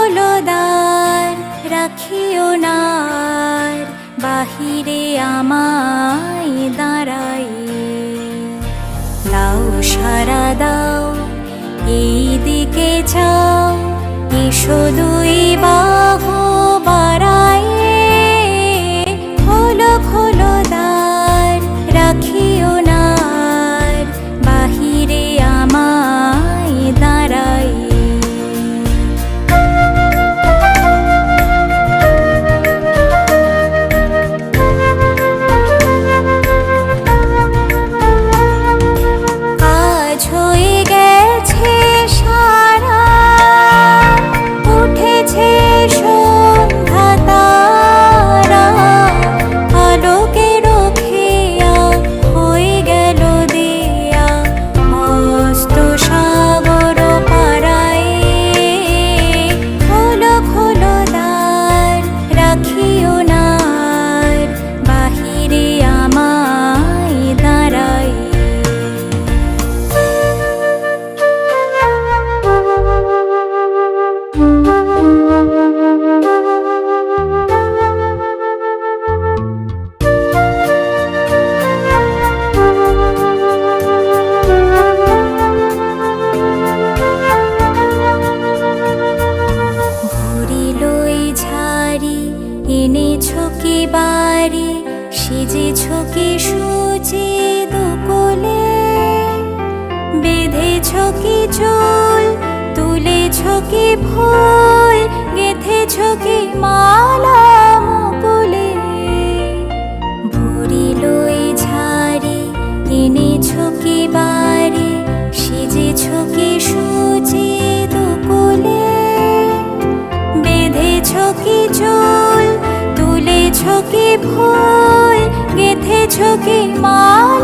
খোলো দ্বার, রাখিও না আর বাহিরে আমায় দাঁড়াই। দাও সারা দাও, এই দিকে চাও, এসো দুই বাহু বাড়ায়ে। খোলো খোলো দ্বার, রাখিও না আর বাহিরে আমায় দাঁড়াই। কাজ হয়ে গেছে সারা, উঠেছে সন্ধ্যা তারা, আলোকের খেয়া হয়ে গেল দেয়া মস্ত সাগর পাড়ায়। খোলো খোলো দ্বার, রাখিও না আর বাহিরে আমায় দাঁড়াই। ভরিলই ঝাড়ি, এনেছো কি বাড়ি, সেজেছো কি সুচি দুকুলে। বেঁধেছো কি চুল, তুলেছো কি ফুল, গেঁথেছো কি মালা মুকুলে। ভরিলই ঝাড়ি, এনেছো কি বাড়ি, সেজেছো কি সুচি দুকুলে। বেঁধেছো কি চুল, তুলেছো কি ফুল, গেঁথেছো কি মালা